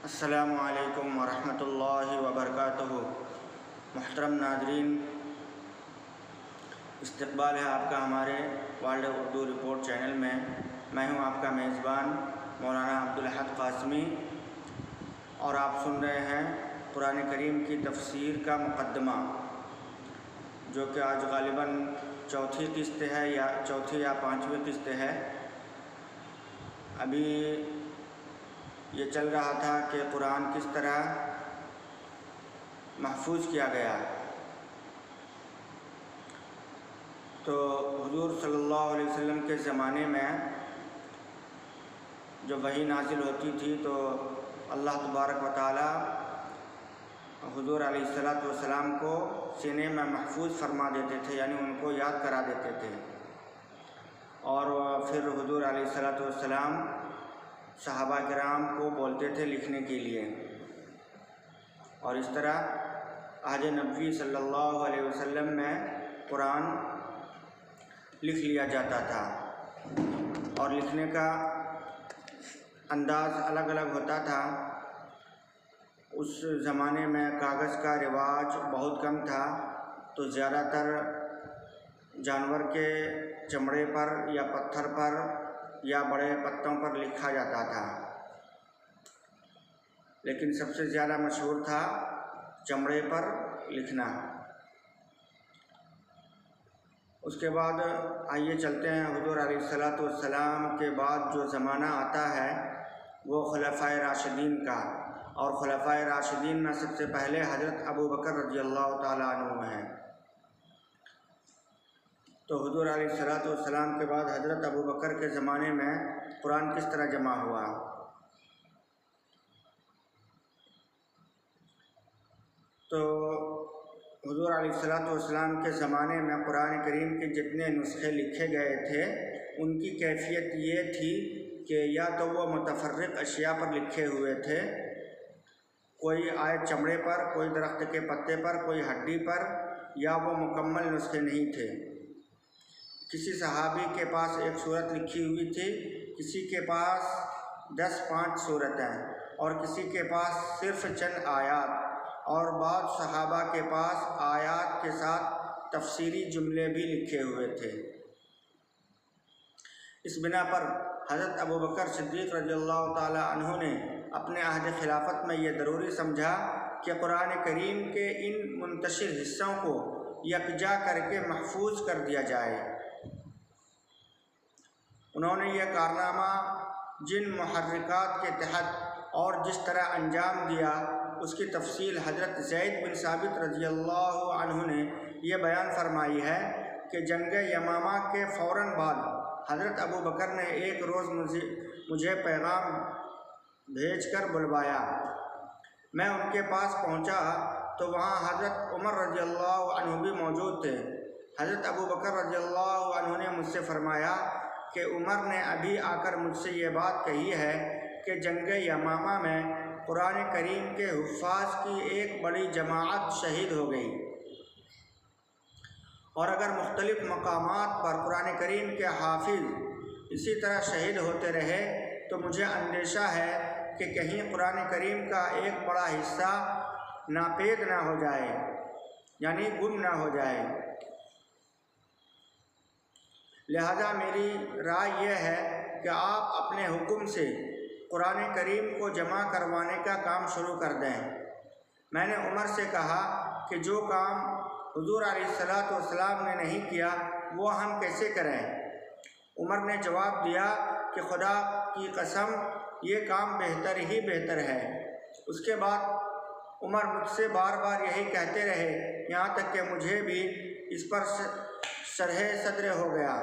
अस्सलामु अलैकुम वरहमतुल्लाहि वबरकातुहू। मुहतरम नाज़रीन, इस्तक़बाल है आपका हमारे वर्ल्ड उर्दू रिपोर्ट चैनल में। मैं हूं आपका मेज़बान मौलाना अब्दुल अहद क़ासिमी और आप सुन रहे हैं कुरान करीम की तफ़सीर का मुक़द्दमा, जो कि आज ग़ालिबन चौथी किस्त है या चौथी या पाँचवीं किस्त है। अभी ये चल रहा था कि कुरान किस तरह महफूज किया गया। तो हुज़ूर सल्लल्लाहु अलैहि वसल्लम के ज़माने में जब वही नाज़िल होती थी तो अल्लाह तबारक व तआला हुज़ूर अलैहिस्सलातु वस्सलाम को सीने में महफूज फरमा देते थे, यानी उनको याद करा देते थे। और फिर हुज़ूर अलैहिस्सलातु वस्सलाम सहाबा किराम को बोलते थे लिखने के लिए, और इस तरह अहद नबवी सल्लल्लाहु अलैहि वसल्लम में कुरान लिख लिया जाता था। और लिखने का अंदाज़ अलग अलग होता था। उस ज़माने में कागज़ का रिवाज बहुत कम था, तो ज़्यादातर जानवर के चमड़े पर या पत्थर पर या बड़े पत्तों पर लिखा जाता था, लेकिन सबसे ज़्यादा मशहूर था चमड़े पर लिखना। उसके बाद आइए चलते हैं हुज़ूर अलैहिस्सलातु वस्सलाम के बाद जो ज़माना आता है वो खुलफ़ाए राशिदीन का। और खुलफ़ाए राशिदीन में सबसे पहले हज़रत अबू बकर रज़ियल्लाहु ताला अन्हु हैं। तो हुज़ूर अलैहिस्सलातु वस्सलाम के बाद हज़रत अबू बकर के ज़माने में कुरान किस तरह जमा हुआ। तो हुज़ूर अलैहिस्सलातु वस्सलाम के ज़माने में कुरान करीम के जितने नुस्खे लिखे गए थे उनकी कैफियत ये थी कि या तो वो मुतफ़र्रिक़ अशिया पर लिखे हुए थे, कोई आयत चमड़े पर, कोई दरख्त के पत्ते पर, कोई हड्डी पर, या वो मुकम्मल नुस्खे नहीं थे। किसी सहाबी के पास एक सूरत लिखी हुई थी, किसी के पास 10-5 सूरतें, और किसी के पास सिर्फ चंद आयात, और बाद सहाबा के पास आयात के साथ तफसीरी जुमले भी लिखे हुए थे। इस बिना पर हज़रत अबू बकर सिद्दीक़ रज़ियल्लाहु ताला अन्हु ने अपने अहद खिलाफत में यह ज़रूरी समझा कि कुरान करीम के इन मुंतशिर हिस्सों को यकजा करके महफूज कर दिया जाए। उन्होंने यह कारनामा जिन मुहर्रिकात के तहत और जिस तरह अंजाम दिया उसकी तफसील हज़रत ज़ैद बिन साबित रज़ियल्लाहु अन्हु ने यह बयान फरमाई है कि जंग यमामा के फ़ौरन बाद हज़रत अबू बकर ने एक रोज़ मुझे पैगाम भेजकर बुलवाया। मैं उनके पास पहुंचा तो वहां हज़रत उमर रज़ियल्लाहु अन्हु भी मौजूद थे। हज़रत अबू बकर रज़ियल्लाहु अन्हु ने मुझसे फरमाया कि उमर ने अभी आकर मुझसे ये बात कही है कि जंग यमामा में कुरान करीम के हुफ़ाज़ की एक बड़ी जमाअत शहीद हो गई, और अगर मुख्तलिफ़ मकामात पर कुरान करीम के हाफिज़ इसी तरह शहीद होते रहे तो मुझे अंदेशा है कि कहीं कुरान करीम का एक बड़ा हिस्सा नापेद ना हो जाए, यानी गुम ना हो जाए। लिहाजा मेरी राय यह है कि आप अपने हुक्म से कुरान करीम को जमा करवाने का काम शुरू कर दें। मैंने उमर से कहा कि जो काम हुज़ूर अलैहिस्सलातु वस्सलाम ने नहीं किया वो हम कैसे करें। उमर ने जवाब दिया कि खुदा की कसम ये काम बेहतर ही बेहतर है। उसके बाद उमर मुझसे बार बार यही कहते रहे, यहाँ तक कि मुझे भी इस पर शरह सद्र हो गया,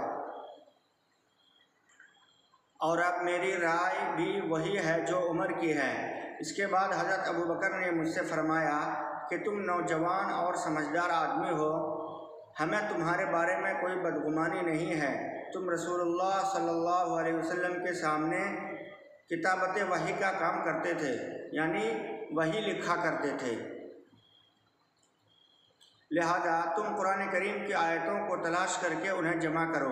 और अब मेरी राय भी वही है जो उमर की है। इसके बाद हज़रत अबू बकर ने मुझसे फरमाया कि तुम नौजवान और समझदार आदमी हो, हमें तुम्हारे बारे में कोई बदगुमानी नहीं है। तुम रसूलुल्लाह सल्लल्लाहु अलैहि वसल्लम के सामने किताबत वही का काम करते थे, यानी वही लिखा करते थे। लिहाजा तुम कुरान करीम की आयतों को तलाश करके उन्हें जमा करो।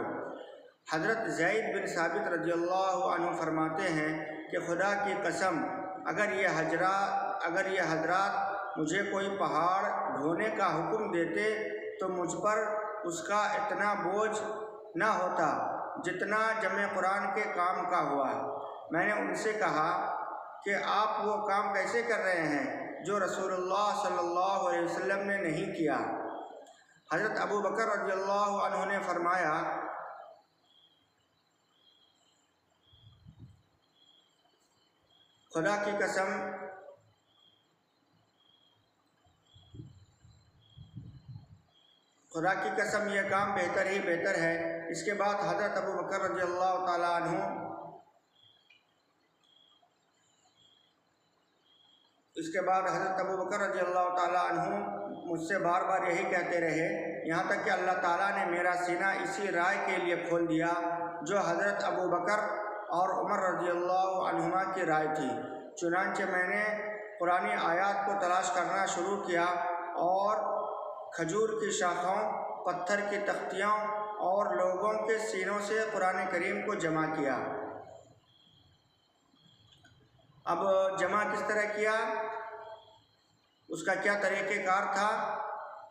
हज़रत ज़ैद बिन साबित रज़ियल्लाहु अन्हु फरमाते हैं कि खुदा की कसम अगर ये हजरात मुझे कोई पहाड़ ढोने का हुक्म देते तो मुझ पर उसका इतना बोझ न होता जितना जमे कुरान के काम का हुआ। मैंने उनसे कहा कि आप वो काम कैसे कर रहे हैं जो रसूलुल्लाह सल्लल्लाहु अलैहि वसल्लम ने नहीं किया। हज़रत अबू बकर रज़ियल्लाहु अन्हु ने फरमाया, खुदा की कसम यह काम बेहतर ही बेहतर है। इसके बाद हज़रत अबू बकर रज़ियल्लाहु ताला अन्हु मुझसे बार बार यही कहते रहे, यहाँ तक कि अल्लाह ताला ने मेरा सीना इसी राय के लिए खोल दिया जो हज़रत अबू बकर और उमर रज़ियल्लाहु अन्हुमा की राय थी। चुनांचे मैंने कुरानी आयत को तलाश करना शुरू किया और खजूर की शाखाओं, पत्थर की तख्तियों और लोगों के सीनों से कुरान करीम को जमा किया। अब जमा किस तरह किया, उसका क्या तरीक़ेकार था,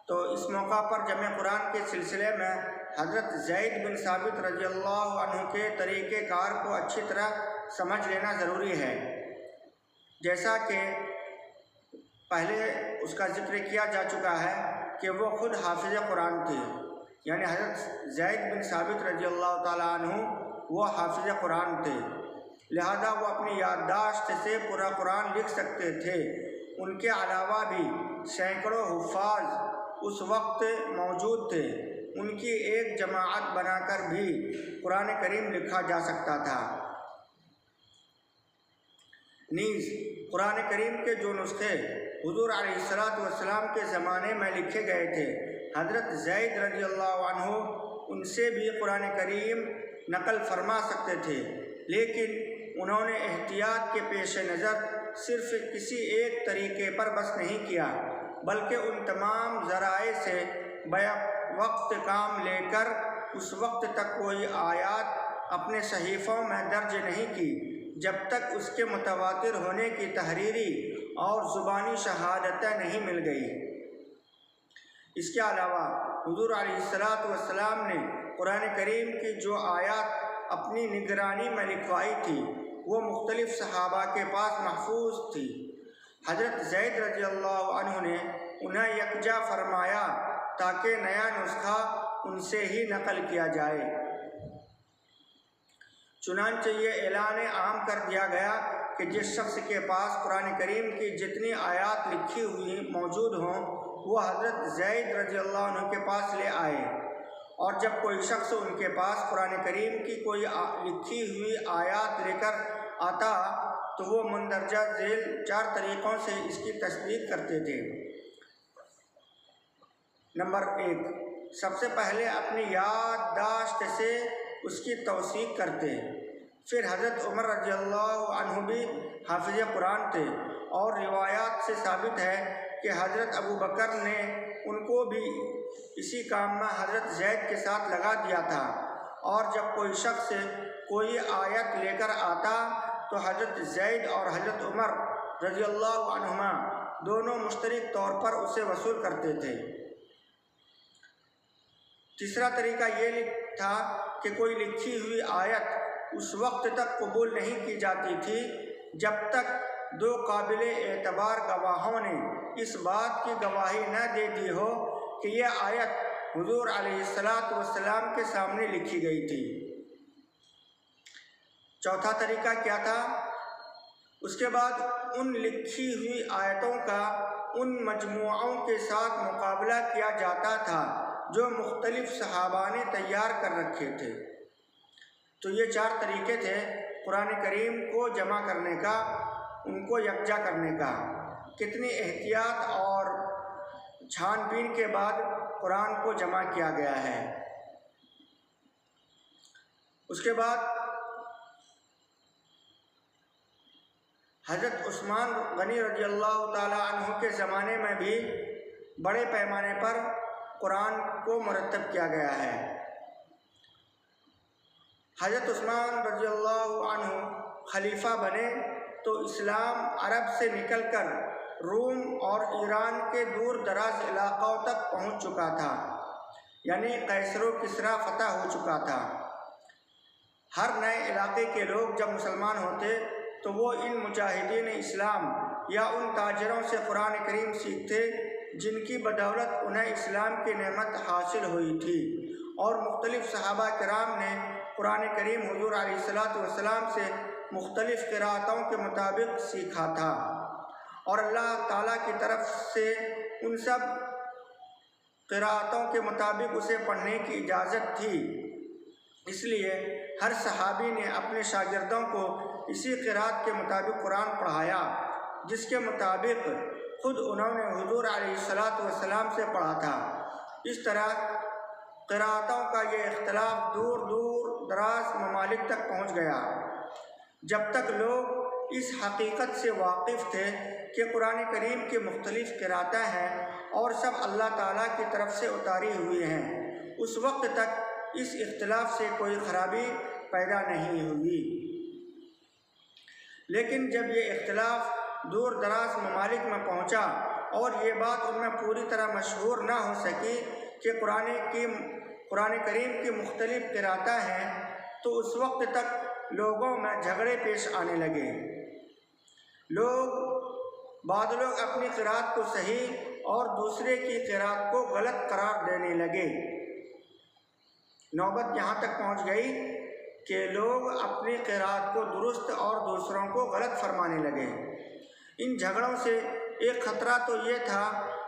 तो इस मौका पर जमे कुरान के सिलसिले में हज़रत ज़ैद बिन साबित रज़ियल्लाहु अन्हु के तरीक़ेकार को अच्छी तरह समझ लेना ज़रूरी है। जैसा कि पहले उसका ज़िक्र किया जा चुका है कि वो खुद हाफिज़ कुरान थे, यानी हज़रत ज़ैद बिन साबित रज़ियल्लाहु ताला अन्हु वो हाफिज़ कुरान थे, लिहाजा वो अपनी याददाश्त से पूरा कुरान लिख सकते थे। उनके अलावा भी सैकड़ों हुफ़ाज़ उस वक्त मौजूद थे। उनकी एक जमाअत बनाकर भी कुरान करीम लिखा जा सकता था। नीज़ कुरान करीम के जो नुस्खे हुज़ूर अलैहिस्सलातु वस्सलाम के ज़माने में लिखे गए थे, हज़रत ज़ैद रज़ियल्लाहु अन्हु उनसे भी कुरान करीम नकल फरमा सकते थे, लेकिन उन्होंने एहतियात के पेश नज़र सिर्फ़ किसी एक तरीक़े पर बस नहीं किया, बल्कि उन तमाम ज़राए से वक्त काम लेकर उस वक्त तक कोई आयत अपने सहीफ़ों में दर्ज नहीं की जब तक उसके मुतवातिर होने की तहरीरी और ज़ुबानी शहादतें नहीं मिल गई। इसके अलावा हुज़ूर अलैहिस्सलातु वस्सलाम ने कुरान करीम की जो आयत अपनी निगरानी में लिखवाई थी वो मुख्तलिफ़ सहाबा के पास महफूज थी। हज़रत ज़ैद रज़ियल्लाहु अन्हु ने उन्हें यकजा फरमाया ताकि नया नुस्खा उनसे ही नकल किया जाए। चुनांचे ये ऐलान आम कर दिया गया कि जिस शख्स के पास कुरान करीम की जितनी आयत लिखी हुई मौजूद हों वो हज़रत ज़ैद रज़ियल्लाहु अन्हु के पास ले आए, और जब कोई शख्स उनके पास कुरान करीम की कोई लिखी हुई आयत लेकर आता तो वो मंदरजा झेल 4 तरीक़ों से इसकी तस्दीक करते थे। नंबर 1, सबसे पहले अपनी याददाश्त से उसकी तौसीक करते। फिर हज़रत उमर रज़ियल्लाहु अन्हु भी हाफिज़ कुरान थे और रिवायात से साबित है कि हज़रत अबू बकर ने उनको भी इसी काम में हज़रत ज़ैद के साथ लगा दिया था, और जब कोई शख्स कोई आयत लेकर आता तो हज़रत ज़ैद और हज़रत उमर रज़ियल्लाहु अन्हुमा दोनों मुश्तरक तौर पर उसे वसूल करते थे। तीसरा तरीका ये था कि कोई लिखी हुई आयत उस वक्त तक कबूल नहीं की जाती थी जब तक 2 काबिल एतबार गवाहों ने इस बात की गवाही न दे दी हो कि यह आयत हुज़ूर अलैहिस्सलातु वस्सलाम के सामने लिखी गई थी। चौथा तरीका क्या था, उसके बाद उन लिखी हुई आयतों का उन मजमुओं के साथ मुकाबला किया जाता था जो मुख्तलिफ सहाबा ने तैयार कर रखे थे। तो ये 4 तरीके थे कुरान करीम को जमा करने का, उनको यकजा करने का। कितनी एहतियात और छानबीन के बाद कुरान को जमा किया गया है। उसके बाद हज़रत उस्मान गनी रज़ियल्लाहु ताला अन्हु के ज़माने में भी बड़े पैमाने पर कुरान को मुरत्तब किया गया है। हज़रत उस्मान रज़ियल्लाहु अन्हु खलीफा बने तो इस्लाम अरब से निकलकर रोम और ईरान के दूर दराज इलाक़ों तक पहुंच चुका था, यानी कैसरो किसरा फतह हो चुका था। हर नए इलाके के लोग जब मुसलमान होते तो वो इन मुजाहिदीन इस्लाम या उन ताजरों से कुरान करीम सीखते जिनकी बदौलत उन्हें इस्लाम की नेमत हासिल हुई थी, और मुख्तलिफ सहाबा किराम ने कुरान करीम हुजूर अलैहिस्सलातु वस्सलाम से मुख्तलिफ क़िराअतों के मुताबिक सीखा था, और अल्लाह ताला की तरफ से उन सब क़िराअतों के मुताबिक उसे पढ़ने की इजाज़त थी। इसलिए हर सहाबी ने अपने शागिर्दों को इसी क़िराअत के मुताबिक कुरान पढ़ाया, जिसके मुताबिक ख़ुद उन्होंने हुजूर अलैहिस्सलातु वस्सलाम से पढ़ा था। इस तरह क़िराअतों का ये इख्तिलाफ दूर दूर दराज ममालिक तक पहुँच गया। जब तक लोग इस हकीकत से वाकिफ़ थे कि कुरान करीम की मुख्तलिफ़ क़िराअतें हैं और सब अल्लाह ताला की तरफ से उतारी हुई हैं, उस वक्त तक इस इख्तिलाफ से कोई ख़राबी पैदा नहीं हुई। लेकिन जब ये इख्तिलाफ दूर दराज ममालिक में पहुँचा और ये बात उनमें पूरी तरह मशहूर ना हो सकी कि कुरान करीम की मुख्तलिफ़ क़िराअतें हैं, तो उस वक्त तक लोगों में झगड़े पेश आने लगे। बाद लोग अपनी क़िराअत को सही और दूसरे की क़िराअत को गलत करार देने लगे। नौबत यहाँ तक पहुँच गई कि लोग अपनी क़िराअत को दुरुस्त और दूसरों को गलत फरमाने लगे। इन झगड़ों से एक ख़तरा तो ये था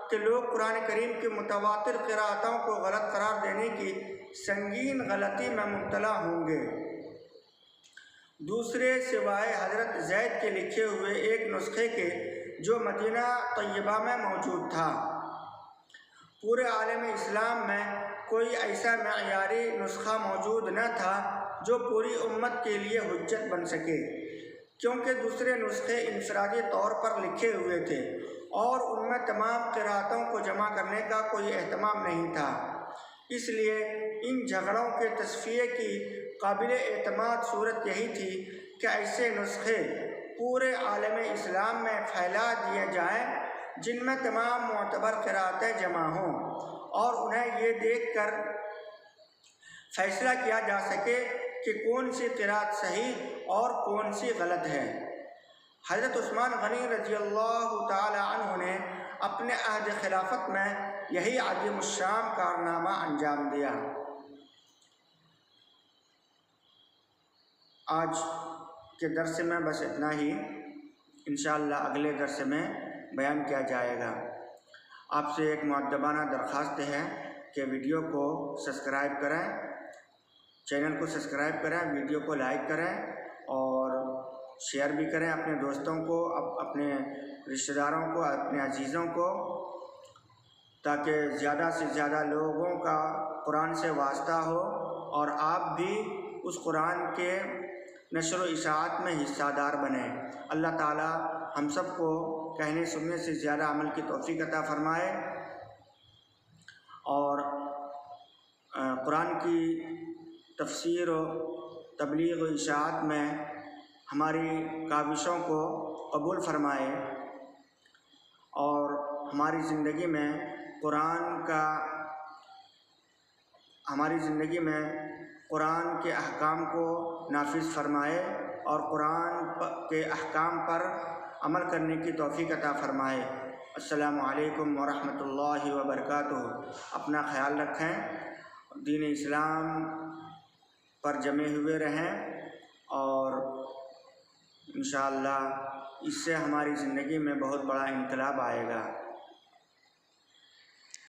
कि लोग कुरान करीम की मुतवातिर क़िराअतों को गलत करार देने की संगीन गलती में मुब्तला होंगे। दूसरे सिवाय हज़रत ज़ैद के लिखे हुए एक नुस्खे के जो मदीना तय्यबा में मौजूद था। पूरे आलम इस्लाम में कोई ऐसा मयारी नुस्खा मौजूद न था जो पूरी उम्मत के लिए हुज्जत बन सके, क्योंकि दूसरे नुस्खे इनफरादी तौर पर लिखे हुए थे और उनमें तमाम क़िराअतों को जमा करने का कोई एहतमाम नहीं था। इसलिए इन झगड़ों के तस्फ़िये की काबिल एतमाद सूरत यही थी कि ऐसे नुस्खे पूरे आलम इस्लाम में फैला दिए जाएं जिनमें तमाम मोतबर क़िराअतें जमा हों, और उन्हें ये देखकर फ़ैसला किया जा सके कि कौन सी क़िराअत सही और कौन सी गलत है। हज़रत उस्मान गनी रज़ियल्लाहु ताला अन्हु ने अपने अहद खिलाफत में यही अज़ीमुश्शान कारनामा अंजाम दिया। आज के दर्स में बस इतना ही, इंशाअल्लाह अगले दर्स में बयान किया जाएगा। आपसे एक मुअद्दबाना दरख्वास्त है कि वीडियो को सब्सक्राइब करें, चैनल को सब्सक्राइब करें, वीडियो को लाइक करें और शेयर भी करें अपने दोस्तों को, अपने रिश्तेदारों को, अपने अजीज़ों को, ताकि ज़्यादा से ज़्यादा लोगों का कुरान से वास्ता हो और आप भी उस कुरान के नशर व इशाअत में हिस्सादार बने। अल्लाह ताला हम सब को कहने सुनने से ज़्यादा अमल की तौफीक अता फ़रमाए और कुरान की तफसीर व तबलीग व इशाअत में हमारी काविशों को कबूल फ़रमाए और हमारी ज़िंदगी में कुरान के अहकाम को नाफिज़ फ़रमाए और कुरान के अहकाम पर अमल करने की तौफीक अता फ़रमाए। अस्सलामु अलैकुम व रहमतुल्लाहि व बरकातुहू। अपना ख्याल रखें, दीन इस्लाम पर जमे हुए रहें और इंशाअल्लाह इससे हमारी ज़िंदगी में बहुत बड़ा इनकलाब आएगा।